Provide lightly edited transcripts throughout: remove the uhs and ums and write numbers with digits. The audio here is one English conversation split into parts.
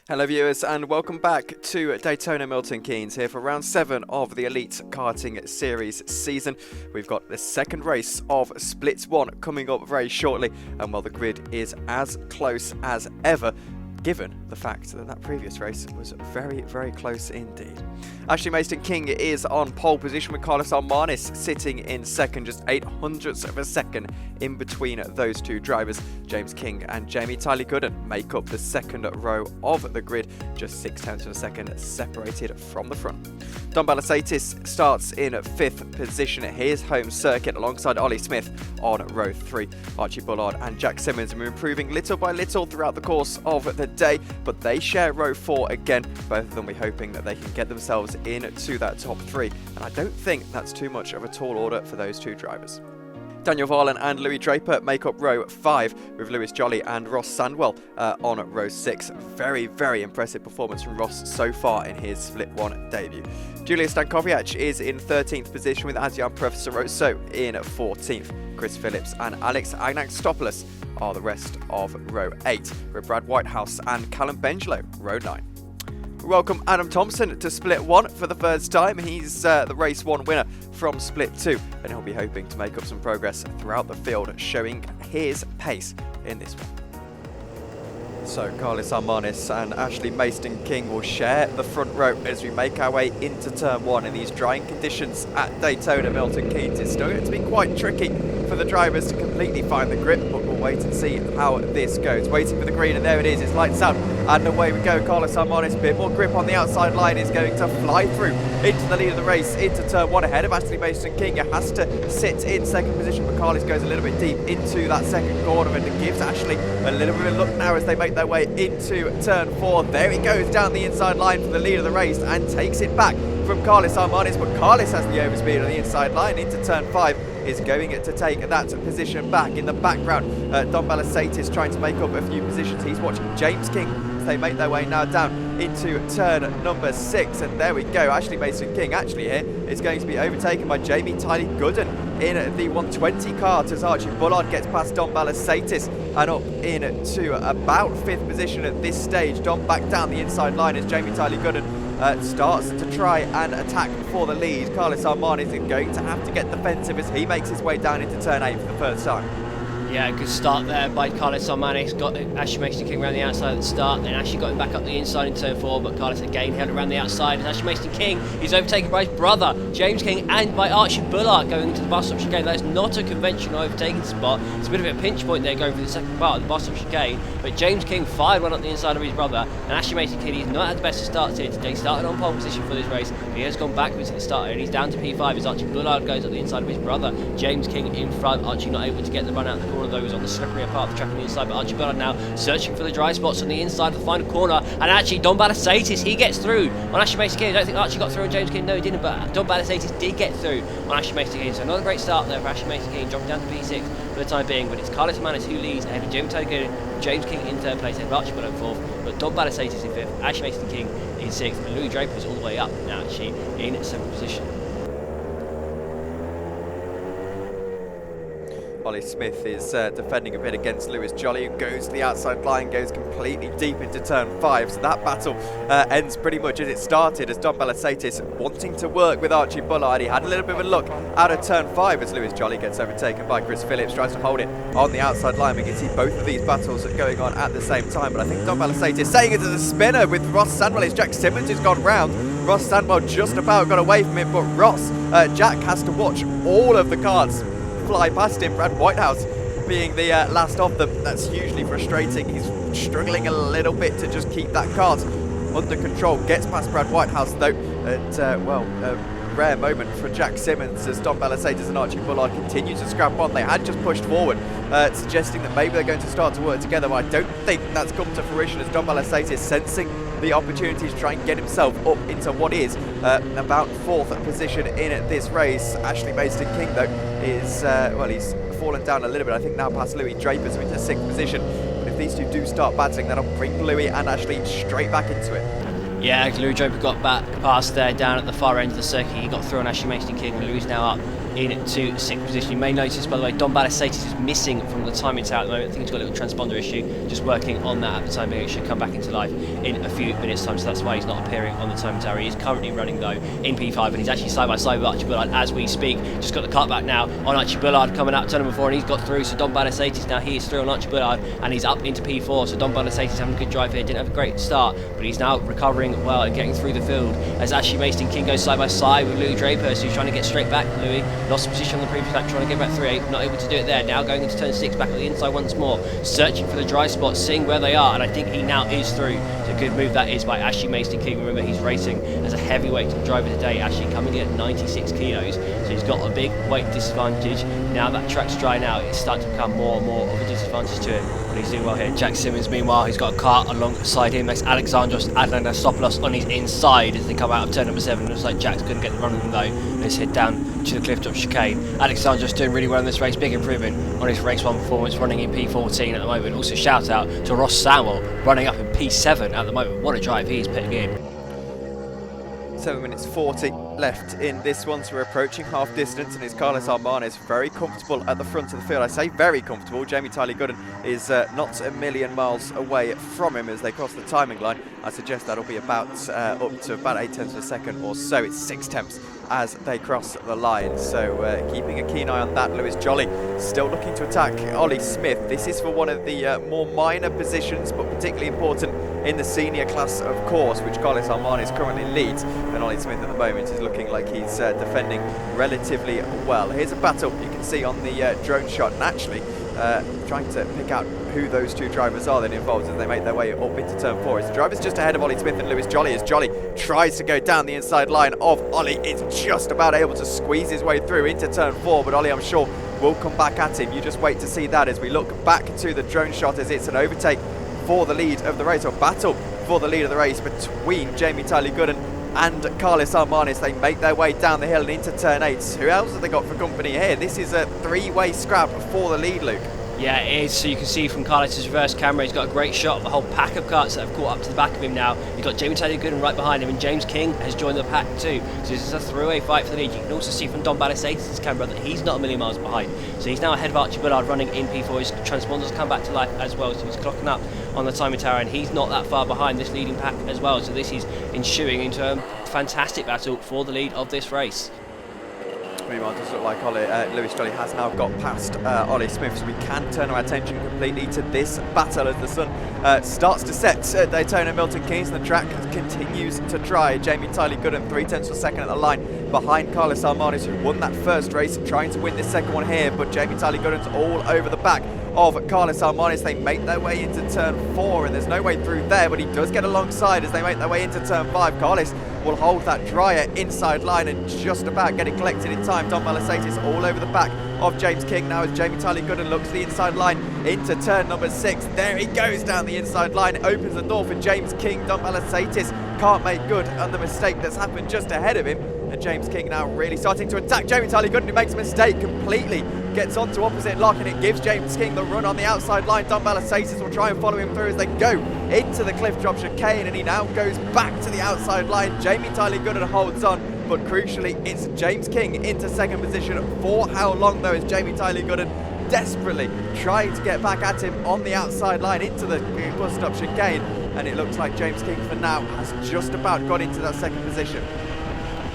Hello viewers and welcome back to Daytona Milton Keynes here for round 7 of the Elite Karting Series season. We've got the second race of Split 1 coming up very shortly, and while the grid is as close as ever, given the fact that that previous race was very, very close indeed. Ashley Mayston-King is on pole position with Karlis Elmanis sitting in second, just 0.08 of a second in between those two drivers. James King and Jamie Tiley-Gooden make up the second row of the grid, just 0.6 of a second separated from the front. Don Balasatis starts in 5th position at his home circuit alongside Ollie Smith on row 3. Archie Bullard and Jack Simmons are improving little by little throughout the course of the day, but they share row 4 again. Both of them will be hoping that they can get themselves into that top 3, and I don't think that's too much of a tall order for those two drivers. Daniel Varlan and Louis Draper make up row 5, with Lewis Jolly and Ross Sandwell on row 6. Very, very impressive performance from Ross so far in his Split 1 debut. Julius Stankovic is in 13th position with Adrian Professoroso in 14th. Chris Phillips and Alex Agnakstopoulos are the rest of row 8, with Brad Whitehouse and Callum Bengelo row 9. Welcome Adam Thompson to Split 1 for the first time. He's the Race 1 winner from Split 2, and he'll be hoping to make up some progress throughout the field, showing his pace in this one. So Karlis Elmanis and Ashley Mayston-King will share the front row as we make our way into turn 1 in these drying conditions at Daytona Milton Keynes. It's still going to be quite tricky for the drivers to completely find the grip, but we'll wait and see how this goes. Waiting for the green, and there it is. It's lights out and away we go. Karlis Elmanis, a bit more grip on the outside line, is going to fly through into the lead of the race into turn 1 ahead of Ashley Mayston-King. It has to sit in second position, but Karlis goes a little bit deep into that second corner, and it gives Ashley a little bit of a look now as they make their way into turn 4. There he goes down the inside line for the lead of the race and takes it back from Karlis Elmanis, but Karlis has the overspeed on the inside line into turn 5. Is going to take that position back. In the background, Don Balasatis trying to make up a few positions. He's watching James King as they make their way now down into turn number 6, and there we go. Ashley Mayston-King actually here is going to be overtaken by Jamie Tiley-Gooden in the 120 car as Archie Bullard gets past Don Balasatis and up into about 5th position at this stage. Don back down the inside line as Jamie Tiley-Gooden starts to try and attack for the lead. Karlis Elmanis is going to have to get defensive as he makes his way down into turn 8 for the first time. Yeah, good start there by Karlis Elmanis. Got Ashley Mayston-King around the outside at the start, then Ashley got him back up the inside in turn 4, but Karlis again held around the outside. And Ashley Mayston-King is overtaken by his brother, James King, and by Archie Bullard going into the bus stop chicane. That is not a conventional overtaking spot. It's a bit of a pinch point there going for the second part of the bus stop chicane, but James King fired one up the inside of his brother, and Ashley Mayston-King, he's not had the best of starts here today. He started on pole position for this race, but he has gone backwards at the start, and he's down to P5 as Archie Bullard goes up the inside of his brother. James King in front. Archie not able to get the run out of the corner, though. He was on the slippery part of the track on the inside, but Archie Bullard now searching for the dry spots on the inside of the final corner, and actually Don Balasatis, he gets through on Ashley Mayston-King. I don't think Archie got through on James King, no he didn't, but Don Balasatis did get through on Ashley Mayston-King. So another great start there for Ashley Mayston-King, dropping down to P6 for the time being, but it's Karlis Elmanis who leads ahead of Jamie Tiley-Gooden, James King in 3rd place, ahead of Archie Bullard in 4th, but Don Balasatis in 5th, Ashley Mayston-King in 6th, and Louis Draper is all the way up now actually in 7th position. Ollie Smith is defending a bit against Lewis Jolly, who goes to the outside line, goes completely deep into turn 5. So that battle ends pretty much as it started, as Don Balasatis wanting to work with Archie Bullard. He had a little bit of a look out of turn 5 as Lewis Jolly gets overtaken by Chris Phillips, tries to hold it on the outside line. We can see both of these battles going on at the same time, but I think Don Balasatis saying it as a spinner with Ross Sandwell as Jack Simmons has gone round. Ross Sandwell just about got away from it, but Jack has to watch all of the cars fly past him. Brad Whitehouse being the last of them. That's hugely frustrating. He's struggling a little bit to just keep that cart under control. Gets past Brad Whitehouse though, and a rare moment for Jack Simmons as Don Balasatis and Archie Bullard continue to scrap on. They had just pushed forward, suggesting that maybe they're going to start to work together, but I don't think that's come to fruition as Don Balasatis sensing the opportunity to try and get himself up into what is about 4th position in this race. Ashley Mayston-King though is, he's fallen down a little bit. I think now past Louis Draper, so into 6th position. But if these two do start battling, that'll bring Louis and Ashley straight back into it. Yeah, Louis Draper got back past there down at the far end of the circuit. He got through on Ashley Mayston-King, and Louis now up into 6th position. You may notice, by the way, Don Balasatis is missing from the timing tower at the moment. I think he's got a little transponder issue, just working on that at the time being. It should come back into life in a few minutes' time, so that's why he's not appearing on the timing tower. He is currently running, though, in P5, and he's actually side by side with Archie Bullard as we speak. Just got the cut back now on Archie Bullard coming out turn number 4, and he's got through. So Don Balasatis now, he is through on Archie Bullard, and he's up into P4. So Don Balasatis having a good drive here. Didn't have a great start, but he's now recovering well and getting through the field as Ashley Mayston-King goes side by side with Louis Drapers, who's trying to get straight back. Louis lost position on the previous lap, trying to get back 3-8, not able to do it there. Now going into turn 6, back at the inside once more, searching for the dry spots, seeing where they are, and I think he now is through. It's a good move that is by Ashley Mayston-King. Remember, he's racing as a heavyweight driver today, actually coming in at 96 kilos, so he's got a big weight disadvantage. Now that track's dry now, it's starting to become more and more of a disadvantage to him, but he's doing well here. Jack Simmons, meanwhile, he's got a car alongside him. That's Alexandros Adlanastopoulos on his inside as they come out of turn number 7. Looks like Jack's going to get the run of them though. Let's head down to the cliff top chicane. Alexandros doing really well in this race, big improvement on his race 1 performance, running in P14 at the moment. Also shout out to Ross Samuel, running up in P7 at the moment. What a drive he's putting in. 7 minutes 40 left in this one, so we're approaching half distance, and it's Karlis Elmanis very comfortable at the front of the field. I say very comfortable. Jamie Tiley-Gooden is not a million miles away from him as they cross the timing line. I suggest that'll be about up to about 8 tenths of a second or so. It's 6 tenths as they cross the line, so keeping a keen eye on that. Lewis Jolly still looking to attack Ollie Smith. This is for one of the more minor positions, but particularly important in the senior class, of course, which Karlis Elmanis currently leads, and Ollie Smith at the moment is looking like he's defending relatively well. Here's a battle you can see on the drone shot, and actually trying to pick out who those two drivers are that involved as they make their way up into turn 4. It's the drivers just ahead of Ollie Smith and Lewis Jolly as Jolly tries to go down the inside line of Ollie. It's just about able to squeeze his way through into turn 4, but Ollie, I'm sure, will come back at him. You just wait to see that as we look back to the drone shot, as it's an overtake for the lead of the race, or battle for the lead of the race between Jamie Tiley-Gooden and Karlis Elmanis. They make their way down the hill and into turn 8. Who else have they got for company here? This is a 3-way scrap for the lead, Luke. Yeah, it is. So you can see from Karlis' reverse camera, he's got a great shot of the whole pack of karts that have caught up to the back of him now. You've got Jamie Tiley-Gooden right behind him, and James King has joined the pack too. So this is a 3-way fight for the lead. You can also see from Don Balasatis' camera that he's not a million miles behind. So he's now ahead of Archie Bullard running in P4. His transponders come back to life as well, so he's clocking up on the timing tower, and he's not that far behind this leading pack as well. So this is ensuing into a fantastic battle for the lead of this race. Meanwhile, it does look like Lewis Jolly has now got past Ollie Smith, so we can turn our attention completely to this battle as the sun starts to set at Daytona Milton Keynes, and the track continues to dry. Jamie Tiley-Gooden 3 tenths of a second at the line behind Karlis Elmanis, who won that first race, trying to win this second one here, but Jamie Tiley-Gooden's all over the back of Karlis Elmanis. They make their way into turn 4, and there's no way through there, but he does get alongside as they make their way into turn 5. Karlis will hold that drier inside line and just about get it collected in time. Don Balasatis all over the back of James King now as Jamie Tiley-Gooden looks to the inside line into turn number 6. There he goes down the inside line. It opens the door for James King. Don Balasatis can't make good on the mistake that's happened just ahead of him. And James King now really starting to attack Jamie Tiley-Gooden, who makes a mistake completely. Gets onto opposite lock, and it gives James King the run on the outside line. Don Balasatis will try and follow him through as they go into the cliff drop chicane, and he now goes back to the outside line. Jamie Tiley-Gooden holds on, but crucially it's James King into second position. For how long though, as Jamie Tiley-Gooden desperately trying to get back at him on the outside line into the bus stop chicane, and it looks like James King for now has just about got into that second position.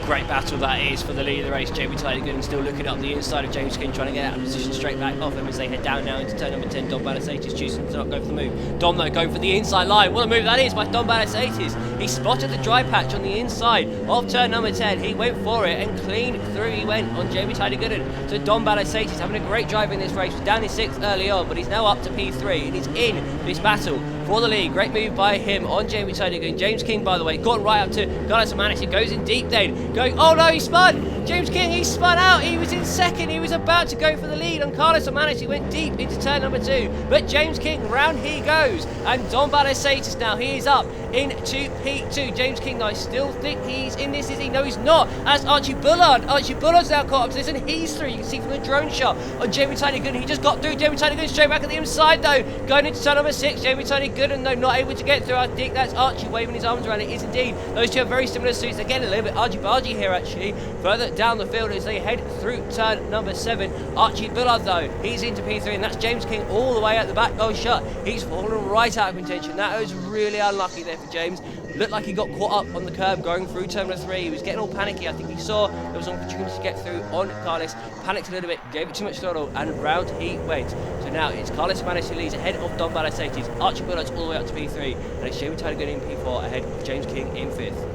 Great battle that is for the lead of the race. Jamie Tiley-Gooden still looking up the inside of James King, trying to get out of position straight back off him as they head down now into turn number 10. Don Balasatis choosing to not go for the move. Dom though going for the inside line. What a move that is by Don Balasatis. He spotted the dry patch on the inside of turn number 10. He went for it and clean through he went on Jamie Tiley-Gooden. So Don Balasatis having a great drive in this race. Was down in 6th early on, but he's now up to P3 and he's in this battle for the lead. Great move by him on Jamie Tiley-Gooden. James King, by the way, gone right up to Karlis Elmanis. He goes in deep then. Going, oh no, he spun! James King, he spun out. He was in second. He was about to go for the lead on Karlis Elmanis. He went deep into turn number 2. But James King, round he goes. And Don Balasatis now, he is up into P2. James King, I still think he's in this, is he? No, he's not. As Archie Bullard's now caught up to this, and he's through. You can see from the drone shot on Jamie Tiley-Gooden. He just got through. Jamie Tiley-Gooden straight back at the inside though. Going into turn number 6. Jamie Tiley-Gooden though not able to get through. I think that's Archie waving his arms around. It is indeed. Those two have very similar suits. They're getting a little bit argy-bargy here actually. Further right down the field as they head through turn number 7. Archie Bullard though, he's into P3, and that's James King all the way at the back. Oh, shut. He's fallen right out of contention. That was really unlucky there for James. Looked like he got caught up on the curb going through turn number 3. He was getting all panicky. I think he saw there was an opportunity to get through on Karlis, panicked a little bit, gave it too much throttle, and round he went. So now it's Karlis Elmanis who leads ahead of Don Balasatis. Archie Bullard's all the way up to P3, and it's Jamie Tiley-Gooden in P4 ahead of James King in 5th.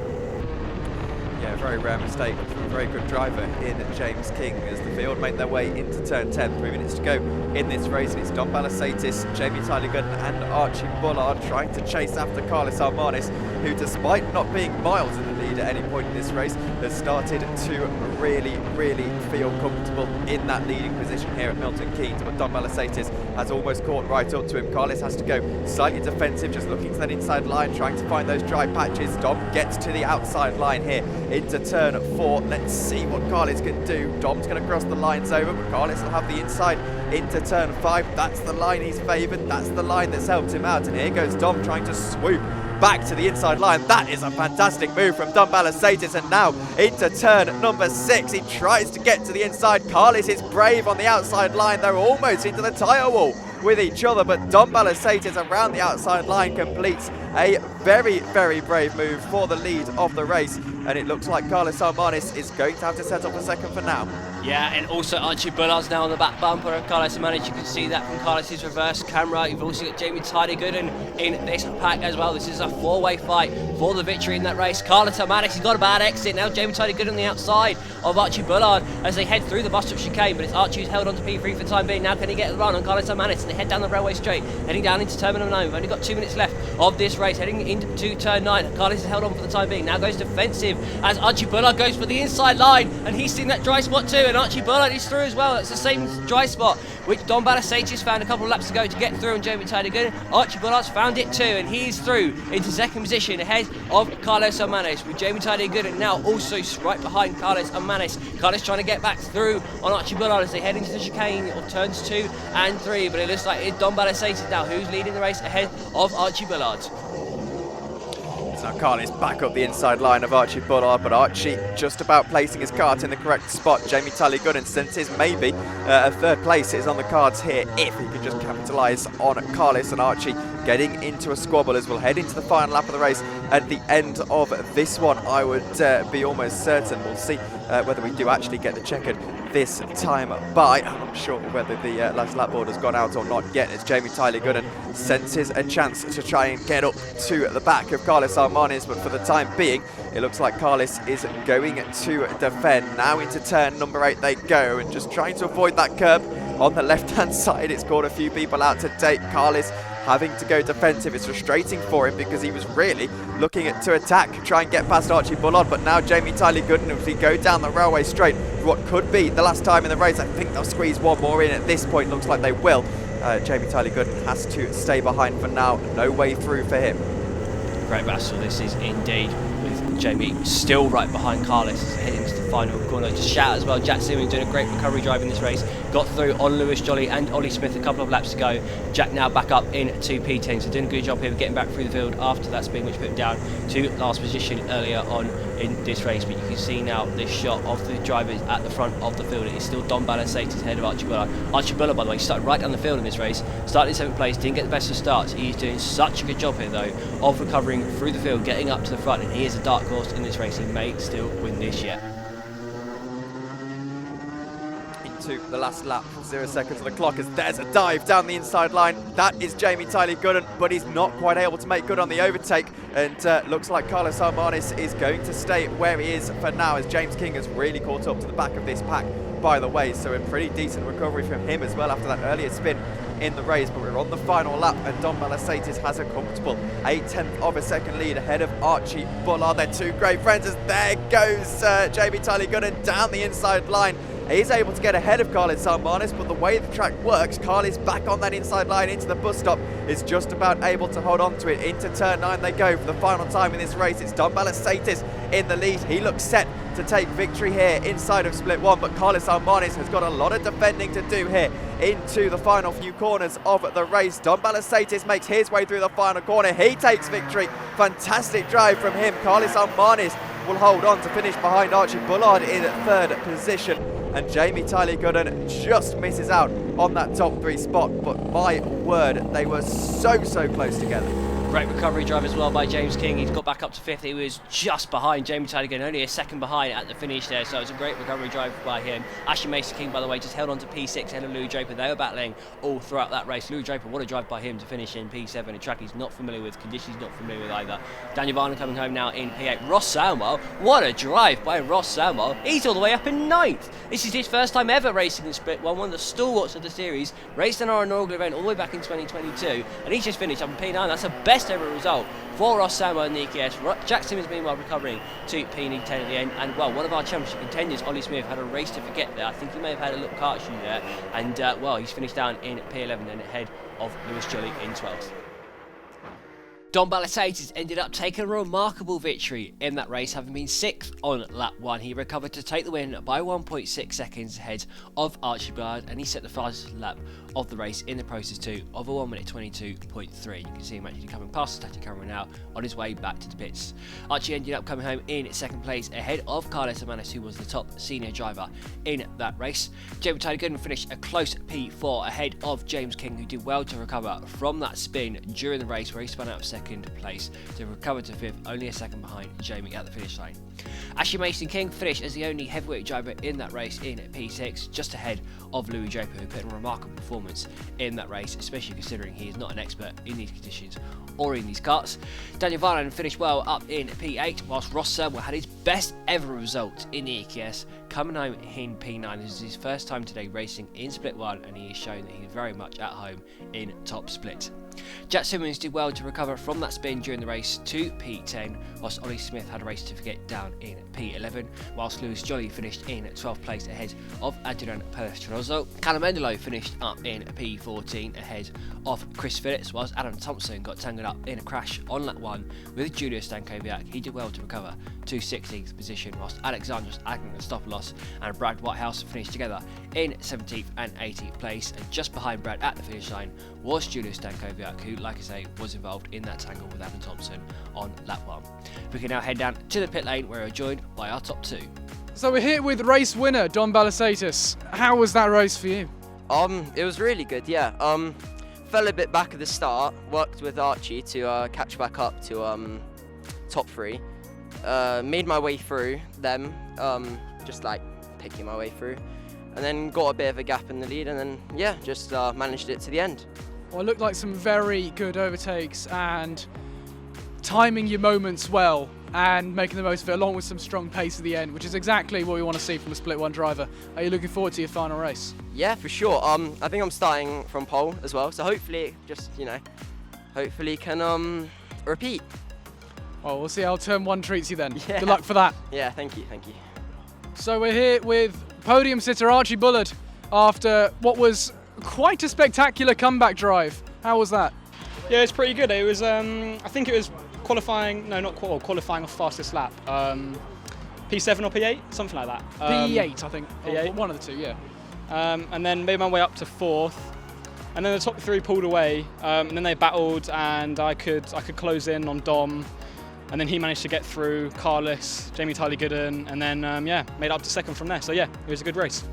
Yeah, very rare mistake from a very good driver in James King as the field make their way into turn 10. 3 minutes to go in this race, and it's Don Balasatis, Jamie Tiley-Gooden and Archie Bullard trying to chase after Karlis Elmanis, who despite not being miles in the lead at any point in this race, has started to really feel comfortable in that leading position here at Milton Keynes. But Don Balasatis has almost caught right up to him. Karlis has to go slightly defensive, just looking to that inside line, trying to find those dry patches. Dom gets to the outside line here into turn 4. Let's see what Karlis can do. Dom's going to cross the lines over, but Karlis will have the inside into turn 5. That's the line he's favoured. That's the line that's helped him out. And here goes Dom trying to swoop back to the inside line. That is a fantastic move from Don Balasatis, and now into turn number 6. He tries to get to the inside. Karlis is brave on the outside line. They're almost into the tyre wall with each other, but Don Balasatis around the outside line completes a very brave move for the lead of the race, and it looks like Karlis Elmanis is going to have to set up a second for now. Yeah, and also Archie Bullard's now on the back bumper of Karlis Elmanis. You can see that from Karlis' reverse camera. You've also got Jamie Tiley-Gooden in this pack as well. This is a 4-way fight for the victory in that race. Karlis Elmanis has got a bad exit. Now Jamie Tiley-Gooden on the outside of Archie Bullard as they head through the bus stop chicane, but it's Archie who's held on to P3 for the time being. Now can he get the run on Karlis Elmanis? And they head down the railway straight, heading down into terminal 9. We've only got 2 minutes left of this race, heading into turn 9. Karlis is held on for the time being. Now goes defensive as Archie Bullard goes for the inside line, and he's seen that dry spot too, and Archie Bullard is through as well. That's the same dry spot which Don Balasatis found a couple of laps ago to get through on Jamie Tiley-Gooden. Archie Bullard's found it too, and he's through into second position ahead of Karlis Elmanis, with Jamie Tiley-Gooden now also right behind Karlis Elmanis. Karlis trying to get back through on Archie Bullard as they head into the chicane of turns 2 and 3, but it looks like it's Don Balasatis now who's leading the race ahead of Archie Bullard. Now Karlis back up the inside line of Archie Bullard, but Archie just about placing his cart in the correct spot. Jamie Tiley-Gooden senses maybe a third place is on the cards here if he can just capitalise on Karlis, and Archie getting into a squabble as we'll head into the final lap of the race at the end of this one. I would be almost certain we'll see whether we do actually get the checkered this time by. I'm not sure whether the last lap board has gone out or not yet, as Jamie Tiley-Gooden senses a chance to try and get up to the back of Karlis Elmanis, but for the time being it looks like Karlis is going to defend. Now into turn number 8 they go, and just trying to avoid that curb on the left hand side. It's caught a few people out to date. Karlis having to go defensive. It's frustrating for him because he was really looking to attack, try and get past Archie Bullard, but now Jamie Tiley-Gooden, if we go down the railway straight, what could be the last time in the race, I think they'll squeeze one more in at this point. Looks like they will. Jamie Tiley-Gooden has to stay behind for now. No way through for him. Great battle this is indeed, with Jamie still right behind Karlis as they head into the final corner. Just shout as well, Jack Seaman doing a great recovery drive in this race. Got through on Lewis Jolly and Ollie Smith a couple of laps to go. Jack now back up into P10, so doing a good job here of getting back through the field after that spin which put him down to last position earlier on in this race. But you can see now this shot of the drivers at the front of the field. It is still Don Balasatis ahead of Archie Bullard. Archie Bullard, by the way, started right down the field in this race, started in 7th place, didn't get the best of starts. He's doing such a good job here though of recovering through the field, getting up to the front, and he is a dark horse in this race. He may still win this yet. Into the last lap, 0 seconds on the clock, as there's a dive down the inside line. That is Jamie Tiley-Gooden, but he's not quite able to make good on the overtake, and looks like Karlis Elmanis is going to stay where he is for now, as James King has really caught up to the back of this pack, by the way, so a pretty decent recovery from him as well after that earlier spin in the race. But we're on the final lap, and Don Balasatis has a comfortable 1/10 of a second lead ahead of Archie Bullard. They're two great friends, as there goes Jamie Tiley-Gooden down the inside line. He's able to get ahead of Karlis Elmanis, but the way the track works, Karlis back on that inside line into the bus stop, is just about able to hold on to it. Into turn 9 they go for the final time in this race. It's Don Balasatis in the lead. He looks set to take victory here inside of split 1, but Karlis Elmanis has got a lot of defending to do here into the final few corners of the race. Don Balasatis makes his way through the final corner. He takes victory. Fantastic drive from him. Karlis Elmanis will hold on to finish behind Archie Bullard in third position. And Jamie Tiley-Gooden just misses out on that top 3 spot. But my word, they were so close together. Great recovery drive as well by James King. He's got back up to 5th. He was just behind Jamie Tiley-Gooden, only a second behind at the finish there. So it was a great recovery drive by him. Ashley Mayston-King, by the way, just held on to P6 ahead of Louis Draper. They were battling all throughout that race. Louis Draper, what a drive by him to finish in P7, a track he's not familiar with, conditions he's not familiar with either. Daniel Varner coming home now in P8. Ross Salmwell, what a drive by Ross Salmwell. He's all the way up in 9th. This is his first time ever racing in Split 1, one of the stalwarts of the series. Raced in our inaugural event all the way back in 2022, and he's just finished up in P9. That's the best ever result for Ross Salmwell in the EKS. Jack Simmons meanwhile recovering to P10 at the end, and well, one of our championship contenders, Ollie Smith, had a race to forget there. I think he may have had a little kart issue there, and well, he's finished down in P11 and ahead of Lewis Jolly in 12th. Don Balasatis ended up taking a remarkable victory in that race, having been 6th on lap 1. He recovered to take the win by 1.6 seconds ahead of Archie Bullard, and he set the fastest lap of the race in the process too of a 1 minute 22.3. You can see him actually coming past the static camera now on his way back to the pits. Archie ended up coming home in 2nd place ahead of Karlis Elmanis, who was the top senior driver in that race. Jamie Tiley-Gooden finished a close P4 ahead of James King, who did well to recover from that spin during the race where he spun out of 2nd place to recover to 5th, only a second behind Jamie at the finish line. Ashley Mayston-King finished as the only heavyweight driver in that race in P6, just ahead of Louis Draper, who put in a remarkable performance in that race, especially considering he is not an expert in these conditions or in these karts. Daniel Varnon finished well up in P8, whilst Ross Salmwell had his best ever result in the EKS, coming home in P9. This is his first time today racing in Split 1, and he has shown that he's very much at home in top split. Jack Simmons did well to recover from that spin during the race to P10, whilst Ollie Smith had a race to forget down in P11, whilst Lewis Jolly finished in 12th place ahead of Adrian Pellestrinoso. Callum Enderlow finished up in P14 ahead of Chris Phillips, whilst Adam Thompson got tangled up in a crash on lap 1 with Julius Stankowiak. He did well to recover to 16th position, whilst Alexandros Agnostopoulos and Brad Whitehouse finished together in 17th and 18th place, and just behind Brad at the finish line was Julius Stankowiak, who, like I say, was involved in that tangle with Adam Thompson on lap 1. We can now head down to the pit lane where we're joined by our top 2. So we're here with race winner Don Balasatis. How was that race for you? It was really good, yeah. Fell a bit back at the start, worked with Archie to catch back up to top 3. Made my way through them, just like picking my way through, and then got a bit of a gap in the lead, and then yeah, just managed it to the end. Well, it looked like some very good overtakes and timing your moments well and making the most of it, along with some strong pace at the end, which is exactly what we want to see from a Split 1 driver. Are you looking forward to your final race? Yeah, for sure. I think I'm starting from pole as well, so hopefully hopefully can repeat. Well, we'll see how turn 1 treats you then. Yeah. Good luck for that. Yeah, thank you. So we're here with podium sitter Archie Bullard after what was quite a spectacular comeback drive. How was that? Yeah, it's pretty good. It was, I think it was qualifying off fastest lap. P7 or P8, something like that. P8, I think. P8? One of the two, yeah. And then made my way up to 4th. And then the top 3 pulled away, and then they battled, and I could close in on Dom, and then he managed to get through Karlis, Jamie Tiley-Gooden, and then made it up to 2nd from there. So yeah, it was a good race.